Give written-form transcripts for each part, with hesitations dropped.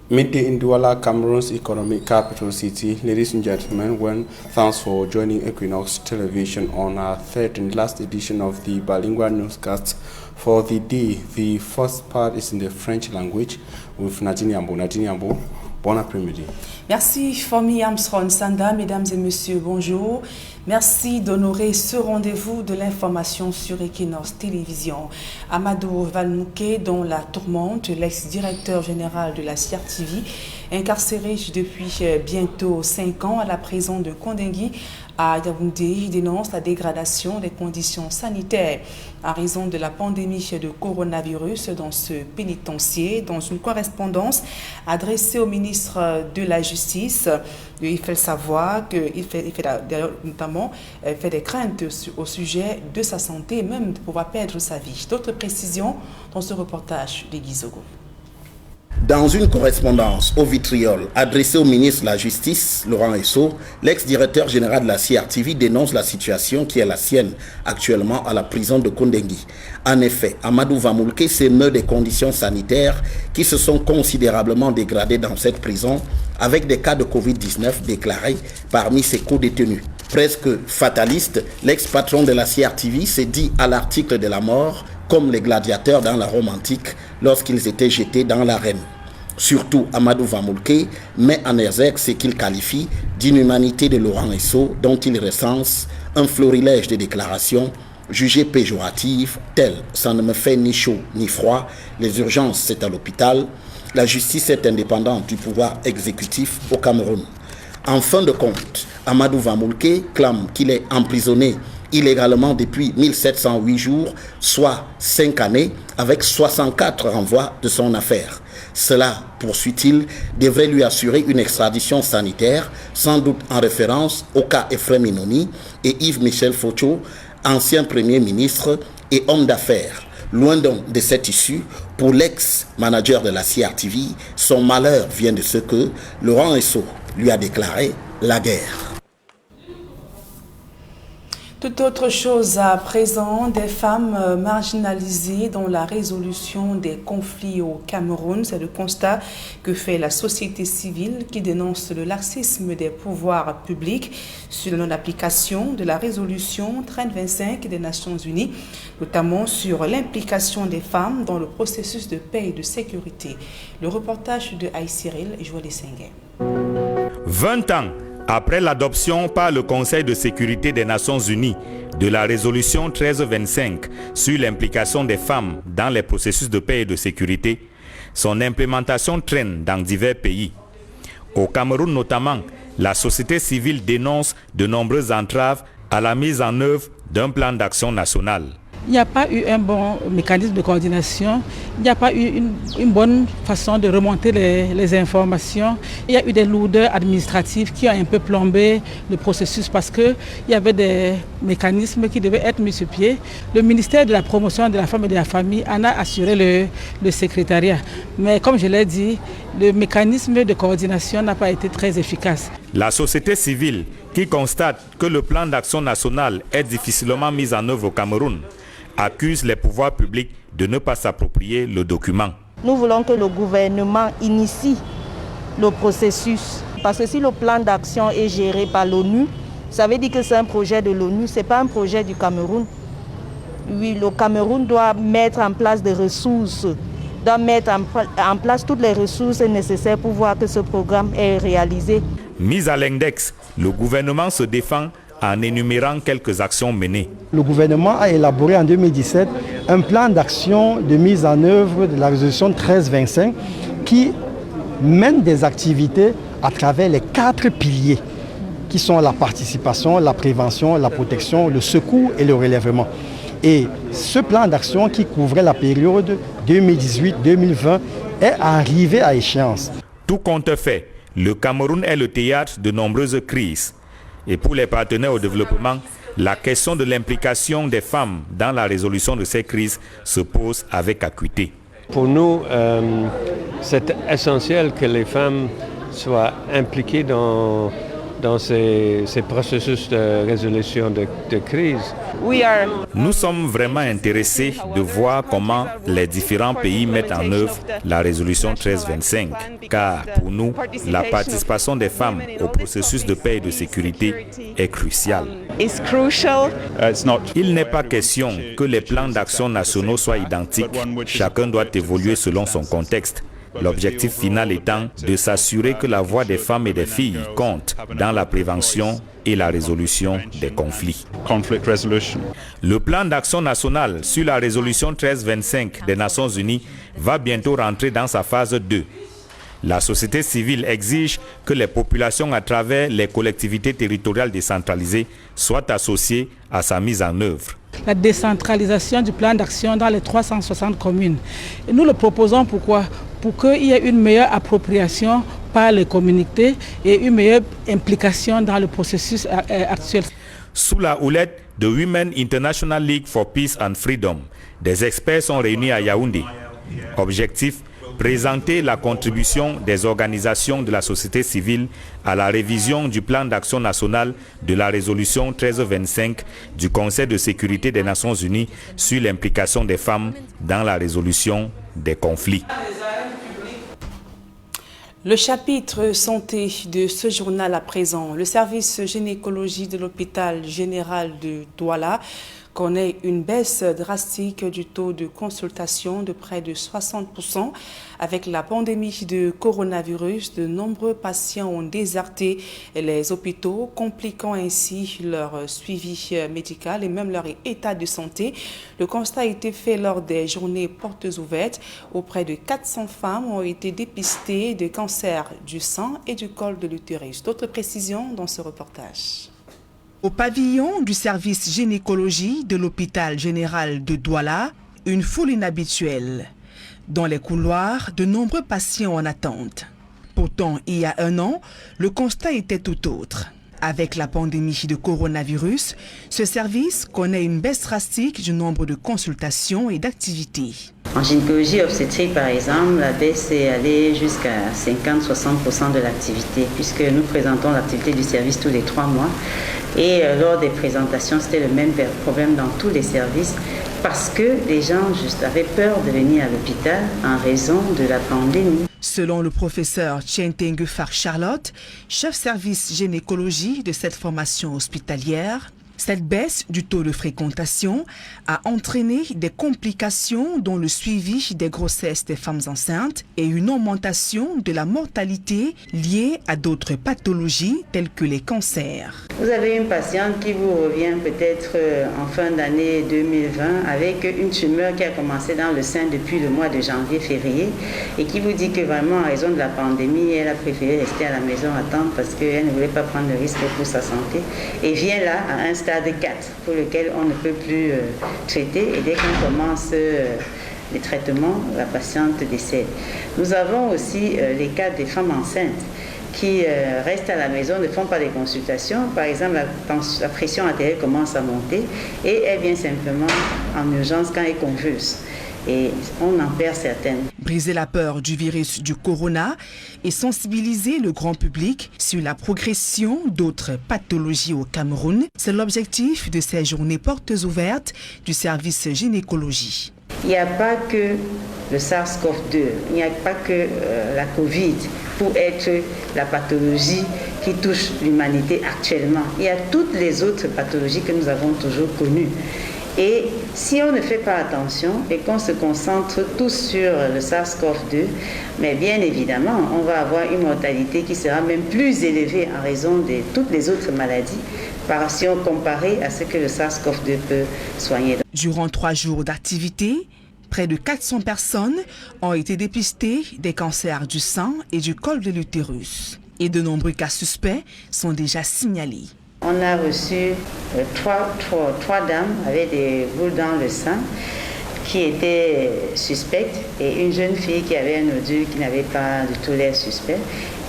Midday in Douala, Cameroon's economic capital city. Ladies and gentlemen, thanks for joining Equinox Television on our third and last edition of the bilingual newscast for the day. The first part is in the French language with Nadine Yambo. Nadine Yambo, bon après-midi. Merci Fomi Armstrong Sanda, mesdames et messieurs, bonjour. Merci d'honorer ce rendez-vous de l'information sur Equinox Télévision. Amadou Valmouké, dont la tourmente, l'ex-directeur général de la CRTV, incarcéré depuis bientôt 5 ans à la prison de Kondengui à Yaoundé, dénonce la dégradation des conditions sanitaires à raison de la pandémie de coronavirus dans ce pénitencier. Dans une correspondance adressée au ministre de la Justice, il fait savoir qu'il fait notamment fait des craintes au sujet de sa santé et même de pouvoir perdre sa vie. D'autres précisions dans ce reportage de Guizogo. Dans une correspondance au vitriol adressée au ministre de la Justice, Laurent Esso, l'ex-directeur général de la CRTV dénonce la situation qui est la sienne actuellement à la prison de Kondengui. En effet, Amadou Valmouké s'émeut des conditions sanitaires qui se sont considérablement dégradées dans cette prison avec des cas de Covid-19 déclarés parmi ses co-détenus. Presque fataliste, l'ex-patron de la CRTV s'est dit à l'article de la mort comme les gladiateurs dans la Rome antique lorsqu'ils étaient jetés dans l'arène. Surtout, Amadou Valmouké met en exergue ce qu'il qualifie d'inhumanité de Laurent Esso, dont il recense un florilège de déclarations jugées péjoratives, telles « ça ne me fait ni chaud ni froid »,« les urgences c'est à l'hôpital »,« la justice est indépendante du pouvoir exécutif au Cameroun ». En fin de compte, Amadou Valmouké clame qu'il est emprisonné illégalement depuis 1708 jours, soit 5 années, avec 64 renvois de son affaire. Cela, poursuit-il, devrait lui assurer une extradition sanitaire, sans doute en référence au cas Ephrem Inoni et Yves-Michel Fotcho, ancien Premier ministre et homme d'affaires. Loin donc de cette issue, pour l'ex-manager de la CRTV, son malheur vient de ce que Laurent Esso lui a déclaré la guerre. Tout autre chose à présent, des femmes marginalisées dans la résolution des conflits au Cameroun. C'est le constat que fait la société civile qui dénonce le laxisme des pouvoirs publics sur la non-application de la résolution 3025 des Nations Unies, notamment sur l'implication des femmes dans le processus de paix et de sécurité. Le reportage de Aïe Cyril et Joël Sengue. 20 ans après l'adoption par le Conseil de sécurité des Nations Unies de la résolution 1325 sur l'implication des femmes dans les processus de paix et de sécurité, son implémentation traîne dans divers pays. Au Cameroun notamment, la société civile dénonce de nombreuses entraves à la mise en œuvre d'un plan d'action national. Il n'y a pas eu un bon mécanisme de coordination, il n'y a pas eu une bonne façon de remonter les informations. Il y a eu des lourdeurs administratives qui ont un peu plombé le processus parce qu'il y avait des mécanismes qui devaient être mis sur pied. Le ministère de la promotion de la femme et de la famille en a assuré le secrétariat. Mais comme je l'ai dit, le mécanisme de coordination n'a pas été très efficace. La société civile qui constate que le plan d'action national est difficilement mis en œuvre au Cameroun accuse les pouvoirs publics de ne pas s'approprier le document. Nous voulons que le gouvernement initie le processus. Parce que si le plan d'action est géré par l'ONU, ça veut dire que c'est un projet de l'ONU, ce n'est pas un projet du Cameroun. Oui, le Cameroun doit mettre en place des ressources, doit mettre en place toutes les ressources nécessaires pour voir que ce programme est réalisé. Mis à l'index, le gouvernement se défend en énumérant quelques actions menées. Le gouvernement a élaboré en 2017 un plan d'action de mise en œuvre de la résolution 1325 qui mène des activités à travers les 4 piliers qui sont la participation, la prévention, la protection, le secours et le relèvement. Et ce plan d'action qui couvrait la période 2018-2020 est arrivé à échéance. Tout compte fait, le Cameroun est le théâtre de nombreuses crises. Et pour les partenaires au développement, la question de l'implication des femmes dans la résolution de ces crises se pose avec acuité. Pour nous, c'est essentiel que les femmes soient impliquées dans dans ces processus de résolution de crise. Nous sommes vraiment intéressés de voir comment les différents pays mettent en œuvre la résolution 1325, car pour nous, la participation des femmes au processus de paix et de sécurité est cruciale. Il n'est pas question que les plans d'action nationaux soient identiques. Chacun doit évoluer selon son contexte. L'objectif final étant de s'assurer que la voix des femmes et des filles compte dans la prévention et la résolution des conflits. Le plan d'action national sur la résolution 1325 des Nations Unies va bientôt rentrer dans sa phase 2. La société civile exige que les populations à travers les collectivités territoriales décentralisées soient associées à sa mise en œuvre. La décentralisation du plan d'action dans les 360 communes. Et nous le proposons pourquoi ? Pour qu'il y ait une meilleure appropriation par les communautés et une meilleure implication dans le processus actuel. Sous la houlette de Women International League for Peace and Freedom, des experts sont réunis à Yaoundé. Objectif: présenter la contribution des organisations de la société civile à la révision du plan d'action national de la résolution 1325 du Conseil de sécurité des Nations Unies sur l'implication des femmes dans la résolution des conflits. Le chapitre santé de ce journal à présent. Le service gynécologie de l'hôpital général de Douala connaît une baisse drastique du taux de consultation de près de 60%. Avec la pandémie de coronavirus, de nombreux patients ont déserté les hôpitaux, compliquant ainsi leur suivi médical et même leur état de santé. Le constat a été fait lors des journées portes ouvertes où près de 400 femmes ont été dépistées de cancer du sein et du col de l'utérus. D'autres précisions dans ce reportage. Au pavillon du service gynécologie de l'hôpital général de Douala, une foule inhabituelle. Dans les couloirs, de nombreux patients en attente. Pourtant, il y a un an, le constat était tout autre. Avec la pandémie de coronavirus, ce service connaît une baisse drastique du nombre de consultations et d'activités. En gynécologie obstétrique, par exemple, la baisse est allée jusqu'à 50-60% de l'activité, puisque nous présentons l'activité du service tous les 3 mois. Et lors des présentations, c'était le même problème dans tous les services, parce que les gens avaient peur de venir à l'hôpital en raison de la pandémie. Selon le professeur Chientengue Far Charlotte, chef service gynécologie de cette formation hospitalière, cette baisse du taux de fréquentation a entraîné des complications dont le suivi des grossesses des femmes enceintes et une augmentation de la mortalité liée à d'autres pathologies telles que les cancers. Vous avez une patiente qui vous revient peut-être en fin d'année 2020 avec une tumeur qui a commencé dans le sein depuis le mois de janvier-février et qui vous dit que vraiment à raison de la pandémie, elle a préféré rester à la maison attendre parce qu'elle ne voulait pas prendre le risque pour sa santé et vient là à un stade 4 pour lequel on ne peut plus traiter et dès qu'on commence les traitements, la patiente décède. Nous avons aussi les cas des femmes enceintes qui restent à la maison, ne font pas des consultations. Par exemple, la pression artérielle commence à monter et elle vient simplement en urgence quand elle convulse. Et on en perd certaines. Briser la peur du virus du corona et sensibiliser le grand public sur la progression d'autres pathologies au Cameroun, c'est l'objectif de ces journées portes ouvertes du service gynécologie. Il n'y a pas que le SARS-CoV-2, il n'y a pas que la Covid pour être la pathologie qui touche l'humanité actuellement. Il y a toutes les autres pathologies que nous avons toujours connues. Et si on ne fait pas attention et qu'on se concentre tous sur le SARS-CoV-2, mais bien évidemment, on va avoir une mortalité qui sera même plus élevée en raison de toutes les autres maladies, si on compare à ce que le SARS-CoV-2 peut soigner. Durant 3 jours d'activité, près de 400 personnes ont été dépistées des cancers du sein et du col de l'utérus. Et de nombreux cas suspects sont déjà signalés. On a reçu 3 dames avec des boules dans le sein qui étaient suspectes et une jeune fille qui avait un nodule qui n'avait pas du tout l'air suspect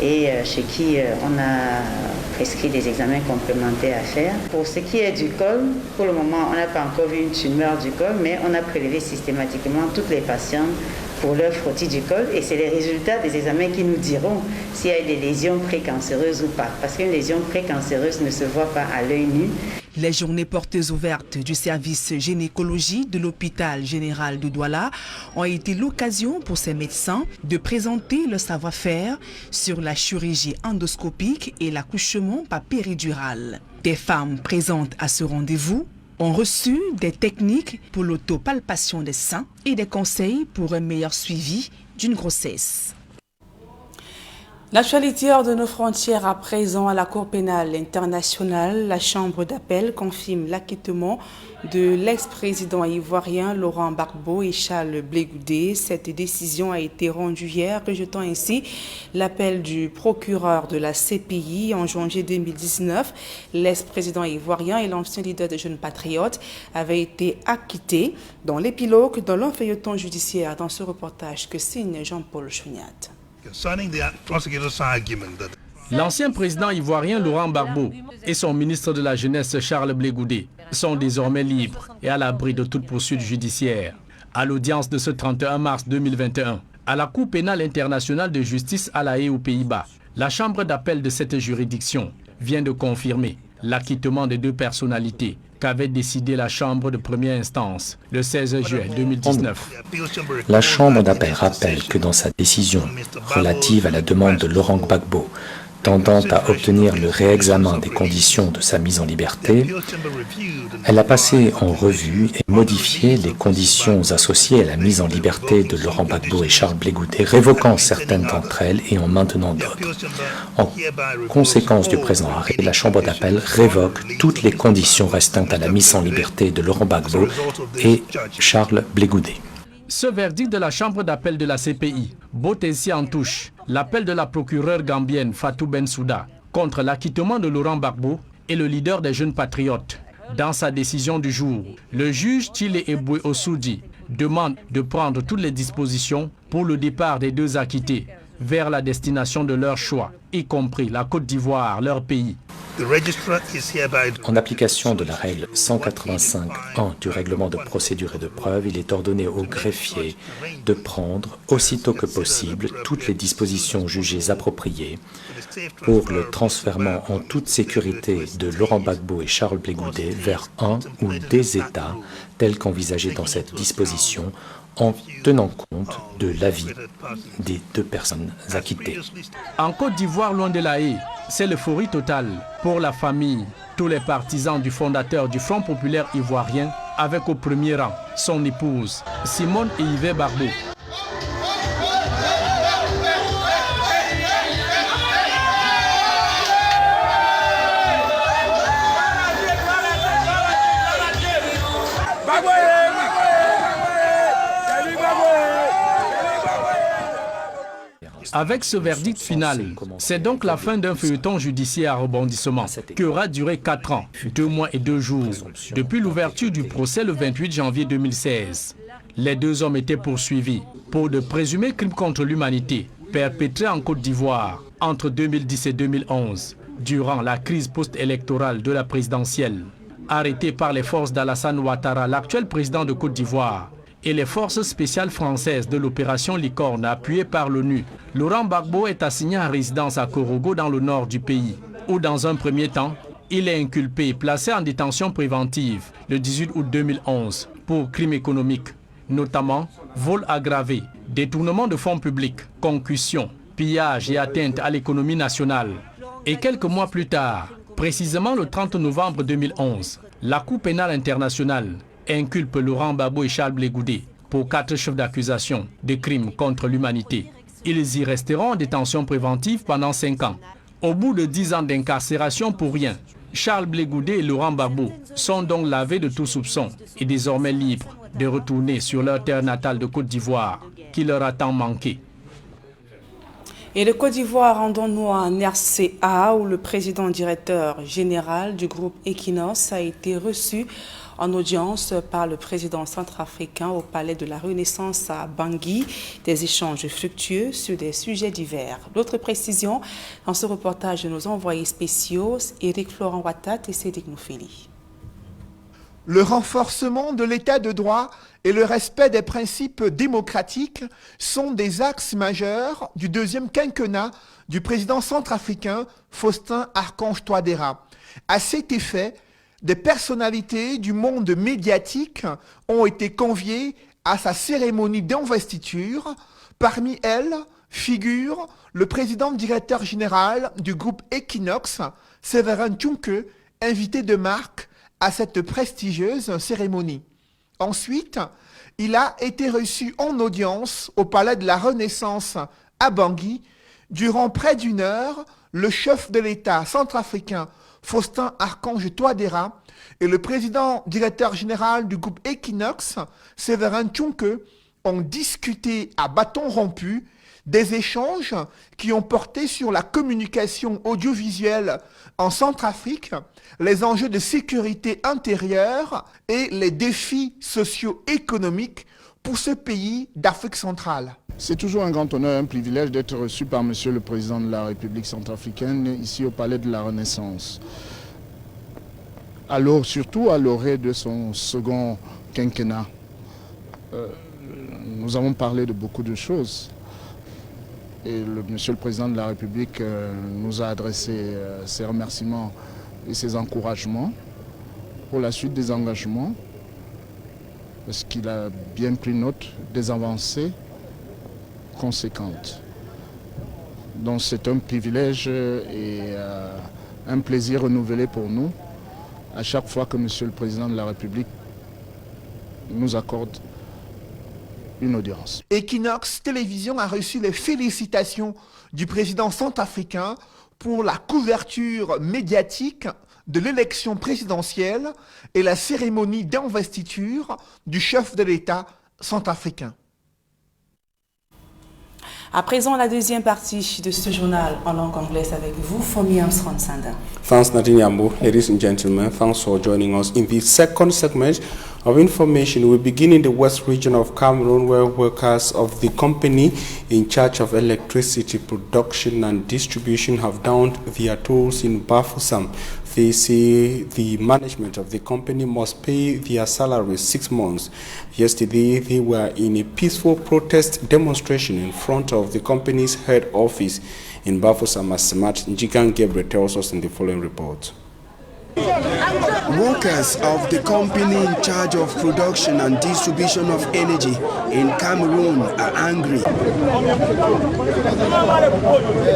et chez qui on a prescrit des examens complémentaires à faire. Pour ce qui est du col, pour le moment on n'a pas encore vu une tumeur du col, mais on a prélevé systématiquement toutes les patientes pour leur frottis du col et c'est les résultats des examens qui nous diront s'il y a des lésions précancéreuses ou pas. Parce qu'une lésion précancéreuse ne se voit pas à l'œil nu. Les journées portes ouvertes du service gynécologie de l'hôpital général de Douala ont été l'occasion pour ces médecins de présenter leur savoir-faire sur la chirurgie endoscopique et l'accouchement par péridurale. Des femmes présentes à ce rendez-vous ont reçu des techniques pour l'autopalpation des seins et des conseils pour un meilleur suivi d'une grossesse. L'actualité hors de nos frontières à présent à la Cour pénale internationale. La Chambre d'appel confirme l'acquittement de l'ex-président ivoirien Laurent Gbagbo et Charles Blé Goudé. Cette décision a été rendue hier, rejetant ainsi l'appel du procureur de la CPI en janvier 2019. L'ex-président ivoirien et l'ancien leader des Jeunes Patriotes avaient été acquittés dans l'épilogue dans leur feuilleton judiciaire dans ce reportage que signe Jean-Paul Chouniat. L'ancien président ivoirien Laurent Gbagbo et son ministre de la Jeunesse Charles Blé Goudé sont désormais libres et à l'abri de toute poursuite judiciaire. À l'audience de ce 31 mars 2021, à la Cour pénale internationale de justice à La Haye aux Pays-Bas, la chambre d'appel de cette juridiction vient de confirmer l'acquittement des deux personnalités qu'avait décidé la Chambre de première instance le 16 juillet 2019. La Chambre d'appel rappelle que dans sa décision relative à la demande de Laurent Gbagbo tendant à obtenir le réexamen des conditions de sa mise en liberté, elle a passé en revue et modifié les conditions associées à la mise en liberté de Laurent Gbagbo et Charles Blé Goudé, révoquant certaines d'entre elles et en maintenant d'autres. En conséquence du présent arrêt, la Chambre d'appel révoque toutes les conditions restant à la mise en liberté de Laurent Gbagbo et Charles Blé Goudé. Ce verdict de la Chambre d'appel de la CPI botte ainsi en touche l'appel de la procureure gambienne Fatou Bensouda contre l'acquittement de Laurent Gbagbo et le leader des Jeunes Patriotes. Dans sa décision du jour, le juge Thilé Eboué Ossoudi demande de prendre toutes les dispositions pour le départ des deux acquittés vers la destination de leur choix, y compris la Côte d'Ivoire, leur pays. En application de la règle 185.1 du règlement de procédure et de preuve, il est ordonné au greffier de prendre aussitôt que possible toutes les dispositions jugées appropriées pour le transfèrement en toute sécurité de Laurent Gbagbo et Charles Blé Goudé vers un ou des États tels qu'envisagés dans cette disposition, en tenant compte de l'avis des deux personnes acquittées. En Côte d'Ivoire, loin de La Haye, c'est l'euphorie totale pour la famille, tous les partisans du fondateur du Front populaire ivoirien, avec au premier rang son épouse, Simone et Yves Gbagbo. Avec ce verdict final, c'est donc la fin d'un feuilleton judiciaire à rebondissement qui aura duré 4 ans, 2 mois et 2 jours, depuis l'ouverture du procès le 28 janvier 2016. Les deux hommes étaient poursuivis pour de présumés crimes contre l'humanité perpétrés en Côte d'Ivoire entre 2010 et 2011, durant la crise post-électorale de la présidentielle. Arrêtés par les forces d'Alassane Ouattara, l'actuel président de Côte d'Ivoire, et les forces spéciales françaises de l'opération Licorne appuyée par l'ONU, Laurent Gbagbo est assigné en résidence à Korogo dans le nord du pays, où dans un premier temps, il est inculpé et placé en détention préventive le 18 août 2011 pour crimes économiques, notamment vol aggravé, détournement de fonds publics, concussion, pillage et atteinte à l'économie nationale. Et quelques mois plus tard, précisément le 30 novembre 2011, la Cour pénale internationale inculpe Laurent Gbagbo et Charles Blé Goudé pour 4 chefs d'accusation de crimes contre l'humanité. Ils y resteront en détention préventive pendant 5 ans. Au bout de 10 ans d'incarcération pour rien, Charles Blé Goudé et Laurent Gbagbo sont donc lavés de tout soupçon et désormais libres de retourner sur leur terre natale de Côte d'Ivoire qui leur a tant manqué. Et de Côte d'Ivoire, rendons-nous en RCA où le président directeur général du groupe Equinox a été reçu en audience par le président centrafricain au palais de la Renaissance à Bangui, des échanges fructueux sur des sujets divers. D'autres précisions dans ce reportage de nos envoyés spéciaux, Éric Florent Ouattat et Cédric Noufeli. Le renforcement de l'état de droit et le respect des principes démocratiques sont des axes majeurs du deuxième quinquennat du président centrafricain Faustin Archange Touadéra. À cet effet, des personnalités du monde médiatique ont été conviées à sa cérémonie d'investiture. Parmi elles figure le président directeur général du groupe Equinox, Séverin Tchunke, invité de marque à cette prestigieuse cérémonie. Ensuite, il a été reçu en audience au Palais de la Renaissance à Bangui. Durant près d'une heure, le chef de l'État centrafricain Faustin Archange Touadéra et le président directeur général du groupe Equinox, Séverin Tchunke, ont discuté à bâton rompu des échanges qui ont porté sur la communication audiovisuelle en Centrafrique, les enjeux de sécurité intérieure et les défis socio-économiques pour ce pays d'Afrique centrale. C'est toujours un grand honneur, un privilège d'être reçu par Monsieur le Président de la République centrafricaine ici au Palais de la Renaissance. Alors, surtout à l'orée de son second quinquennat. Nous avons parlé de beaucoup de choses. Et Monsieur le Président de la République nous a adressé ses remerciements et ses encouragements pour la suite des engagements, parce qu'il a bien pris note des avancées conséquentes. Donc c'est un privilège et un plaisir renouvelé pour nous à chaque fois que Monsieur le Président de la République nous accorde une audience. Equinox Télévision a reçu les félicitations du président centrafricain pour la couverture médiatique de l'élection présidentielle et la cérémonie d'investiture du chef de l'État centrafricain. À présent, la deuxième partie de ce journal en langue anglaise avec vous, Fomi Armstrong Sanda. Thanks, Nadine Yambo. Ladies and gentlemen, thanks for joining us in the second segment of information. We begin in the west region of Cameroon, where workers of the company in charge of electricity production and distribution have downed their tools in Bafoussam. They say the management of the company must pay their salaries 6 months. Yesterday, they were in a peaceful protest demonstration in front of the company's head office in Bafoussam, as Samat Njikan Gebre tells us in the following report. Workers of the company in charge of production and distribution of energy in Cameroon are angry.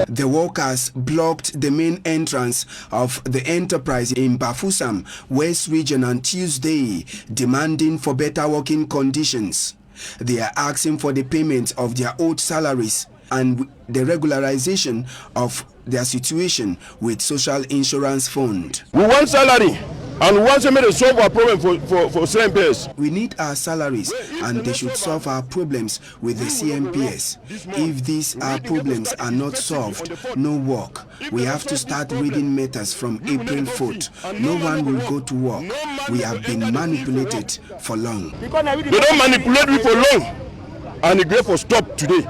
The workers blocked the main entrance of the enterprise in Bafoussam, West Region on Tuesday, demanding for better working conditions. They are asking for the payment of their owed salaries and the regularization of their situation with Social Insurance Fund. We want salary and we want somebody to solve our problem for CMPS. We need our salaries and they should solve our problems with the CMPS. If these our problems are not solved, no work. We have to start reading matters from April 4th. No one will go to work. We have been manipulated for long. They don't manipulate me for long and the grave will stop today.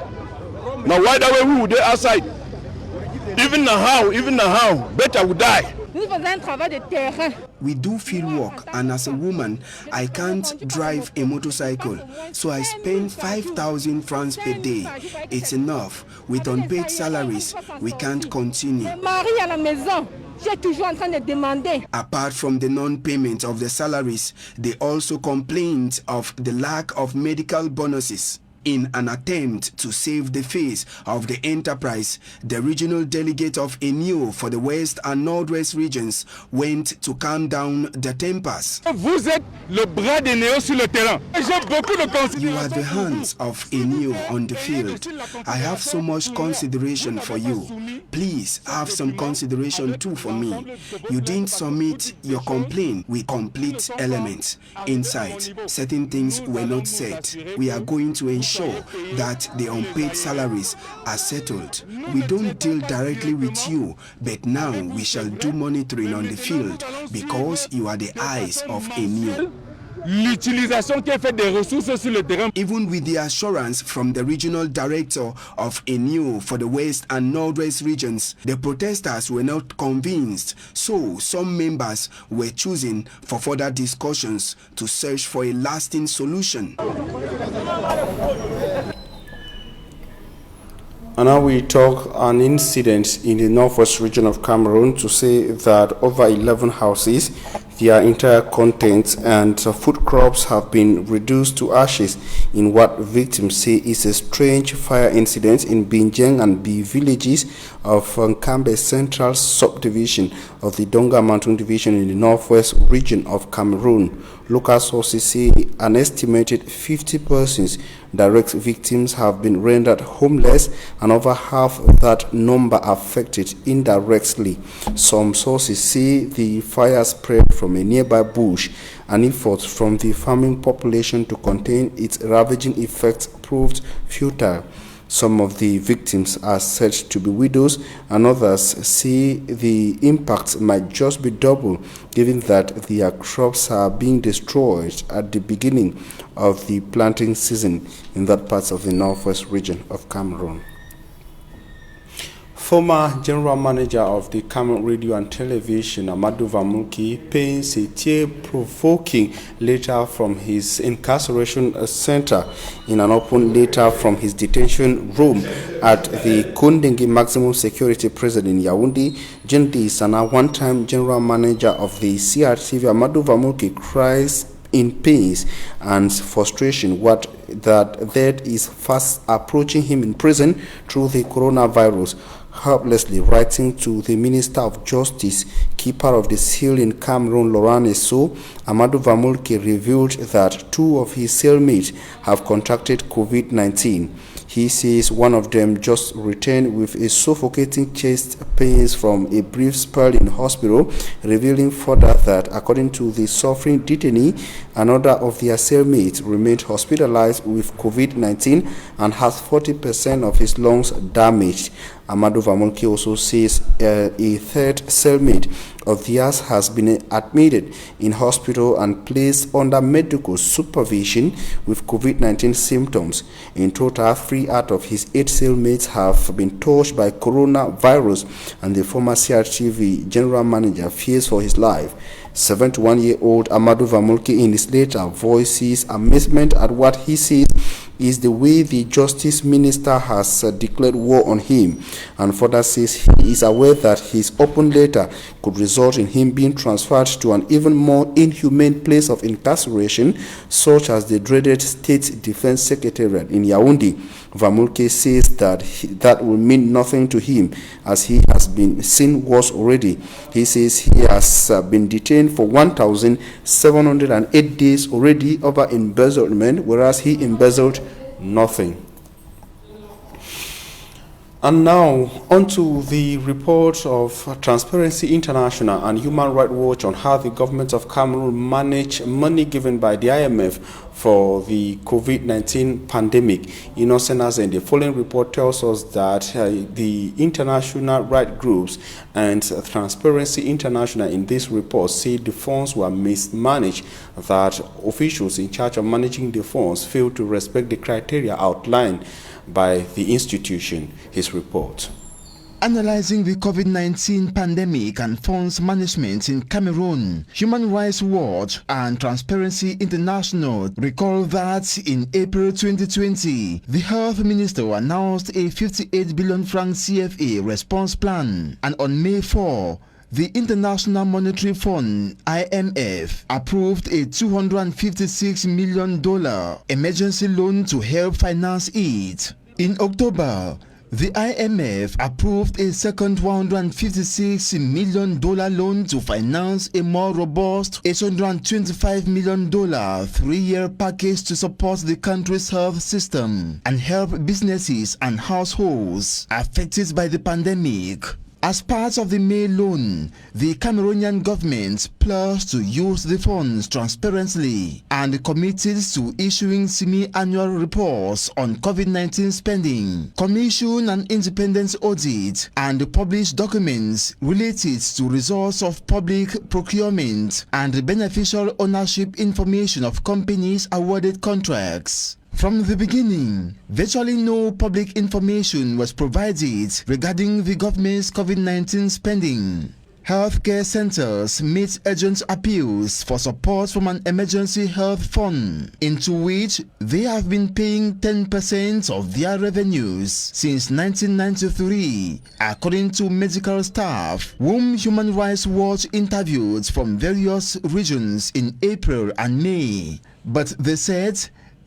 Now why that way we would be outside? Even now, better would die. We do field work, and as a woman, I can't drive a motorcycle, so I spend 5,000 francs per day. It's enough. With unpaid salaries, we can't continue. Apart from the non-payment of the salaries, they also complained of the lack of medical bonuses. In an attempt to save the face of the enterprise, the regional delegate of ENIO for the West and Northwest regions went to calm down the tempers. Vous êtes le bras d'ENIO sur le terrain. J'ai beaucoup de considération. You are the hands of ENIO on the field. I have so much consideration for you. Please have some consideration too for me. You didn't submit your complaint with complete elements. Inside, certain things were not said. We are going to ensure that the unpaid salaries are settled. We don't deal directly with you, but now we shall do monitoring on the field because you are the eyes of ENIO. l'utilisation qui est faite des ressources sur le terrain. Even with the assurance from the regional director of ENIO for the West and Northwest regions, the protesters were not convinced, so some members were choosing for further discussions to search for a lasting solution. And now we talk an incident in the northwest region of Cameroon to say that over 11 houses, their entire contents and food crops have been reduced to ashes in what victims say is a strange fire incident in Binjeng and B villages of Nkambe Central Subdivision of the Donga Mountain Division in the northwest region of Cameroon. Local sources say an estimated 50 persons, direct victims, have been rendered homeless and over half of that number affected indirectly. Some sources say the fire spread from a nearby bush and efforts from the farming population to contain its ravaging effects proved futile. Some of the victims are said to be widows, and others say the impact might just be double, given that their crops are being destroyed at the beginning of the planting season in that part of the northwest region of Cameroon. Former General Manager of the Cameroon Radio and Television, Amadou Vamulki, pens a tear-provoking letter from his incarceration center in an open letter from his detention room at the Kondengi Maximum Security Prison in Yaoundé. Jendi Sana, one-time General Manager of the CRTV, Amadou Vamulki, cries in pains and frustration that is fast approaching him in prison through the coronavirus. Helplessly writing to the Minister of Justice, keeper of the seal in Cameroon, Laurent Esso, Amadou Vamulki revealed that 2 of his cellmates have contracted COVID-19. He says one of them just returned with a suffocating chest pains from a brief spell in hospital, revealing further that, according to the suffering detainee, another of their cellmates remained hospitalized with COVID-19 and has 40% of his lungs damaged. Amadou Vamulki also says a third cellmate of theirs has been admitted in hospital and placed under medical supervision with COVID-19 symptoms. In total, 3 out of his 8 cellmates have been touched by coronavirus, and the former CRTV general manager fears for his life. 71-year-old Amadou Vamulki in his letter voices amazement at what he says is the way the Justice Minister has declared war on him, and further says he is aware that his open letter could result in him being transferred to an even more inhumane place of incarceration, such as the dreaded State Defense Secretariat in Yaoundé. Vamulki says that will mean nothing to him, as he has been seen worse already. He says he has been detained for 1,708 days already over embezzlement, whereas he embezzled nothing. And now, on to the report of Transparency International and Human Rights Watch on how the government of Cameroon managed money given by the IMF for the COVID-19 pandemic. Innocent Azen, the following report tells us that the international rights groups and Transparency International in this report say the funds were mismanaged, that officials in charge of managing the funds failed to respect the criteria outlined by the institution. His report. Analyzing the COVID-19 pandemic and funds management in Cameroon, Human Rights Watch and Transparency International recall that in April 2020, the Health Minister announced a 58 billion franc CFA response plan, and on May 4, the International Monetary Fund, IMF, approved a $256 million emergency loan to help finance it. In October, the IMF approved a second $156 million loan to finance a more robust $825 million 3-year package to support the country's health system and help businesses and households affected by the pandemic. As part of the May loan, the Cameroonian government pledged to use the funds transparently and committed to issuing semi-annual reports on COVID-19 spending, commission an independent audit, and publish documents related to results of public procurement and beneficial ownership information of companies awarded contracts. From the beginning, virtually no public information was provided regarding the government's COVID-19 spending. Healthcare centers made urgent appeals for support from an emergency health fund, into which they have been paying 10% of their revenues since 1993, according to medical staff, whom Human Rights Watch interviewed from various regions in April and May. But they said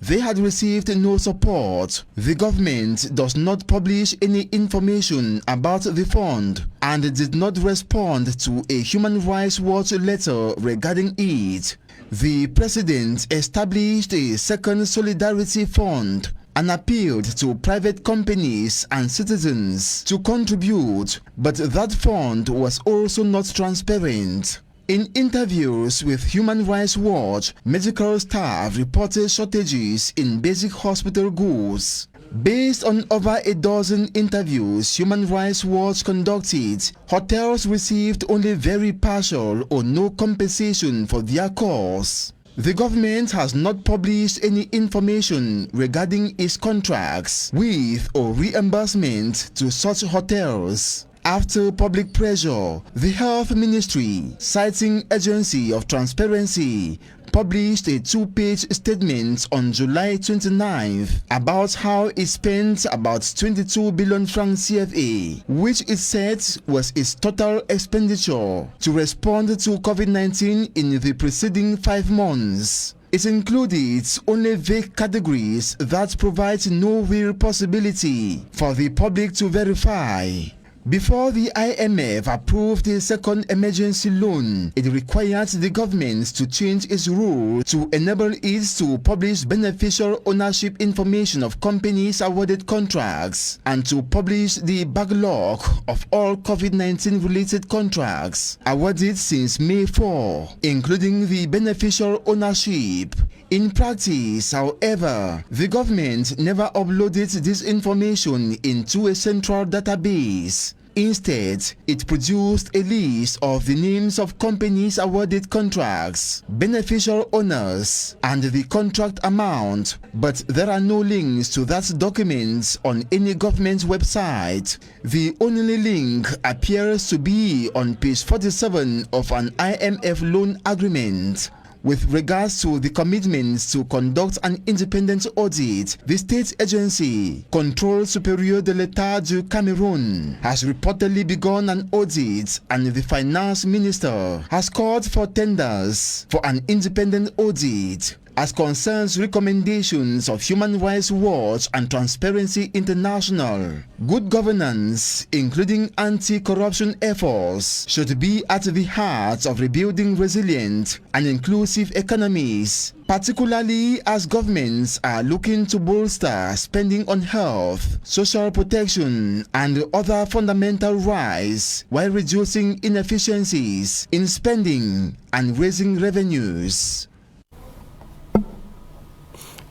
they had received no support. The government does not publish any information about the fund and did not respond to a Human Rights Watch letter regarding it. The president established a second solidarity fund and appealed to private companies and citizens to contribute, but that fund was also not transparent. In interviews with Human Rights Watch, medical staff reported shortages in basic hospital goods. Based on over a dozen interviews Human Rights Watch conducted, hotels received only very partial or no compensation for their costs. The government has not published any information regarding its contracts with or reimbursement to such hotels. After public pressure, the Health Ministry, citing Agency of Transparency, published a 2-page statement on July 29th about how it spent about 22 billion francs CFA, which it said was its total expenditure to respond to COVID-19 in the preceding 5 months. It included only vague categories that provide no real possibility for the public to verify. Before the IMF approved a second emergency loan, it required the government to change its rule to enable it to publish beneficial ownership information of companies awarded contracts and to publish the backlog of all COVID-19 related contracts awarded since May 4, including the beneficial ownership. In practice, however, the government never uploaded this information into a central database. Instead, it produced a list of the names of companies awarded contracts, beneficial owners, and the contract amount, but there are no links to that document on any government website. The only link appears to be on page 47 of an IMF loan agreement. With regards to the commitments to conduct an independent audit, the state agency, Contrôle Supérieur de l'État du Cameroun, has reportedly begun an audit, and the finance minister has called for tenders for an independent audit. As concerns recommendations of Human Rights Watch and Transparency International, good governance, including anti-corruption efforts, should be at the heart of rebuilding resilient and inclusive economies, particularly as governments are looking to bolster spending on health, social protection, and other fundamental rights while reducing inefficiencies in spending and raising revenues.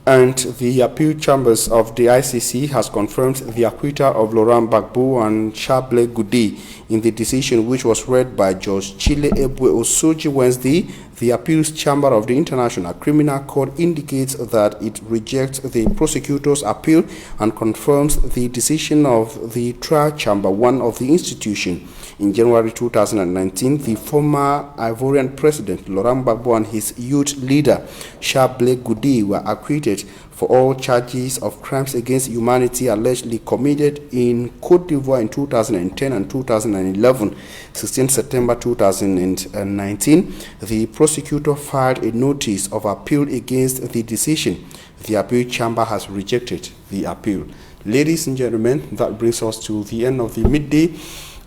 And the appeal chambers of the ICC has confirmed the acquittal of Laurent Gbagbo and Charles Goudé in the decision which was read by Judge Chile Ebwe Osoji Wednesday. The appeals chamber of the International Criminal Court indicates that it rejects the prosecutor's appeal and confirms the decision of the trial chamber 1 of the institution. In January 2019, the former Ivorian president Laurent Gbagbo and his youth leader Charles Goudé were acquitted for all charges of crimes against humanity allegedly committed in Côte d'Ivoire in 2010 and 2011. 16 September 2019, the prosecutor filed a notice of appeal against the decision. The appeal chamber has rejected the appeal. Ladies and gentlemen, that brings us to the end of the midday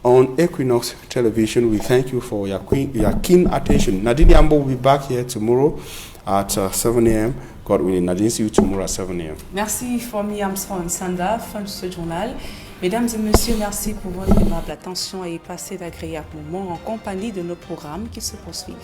on Equinox Television. We thank you for your keen attention. Nadine Ambo will be back here tomorrow at 7 a.m. God willing. Nadine, see you tomorrow at 7 a.m. Merci, Fomi Armstrong Sanda, fin de ce journal. Mesdames et messieurs, merci pour votre aimable attention et passez d'agréables moments en compagnie de nos programmes qui se poursuivent.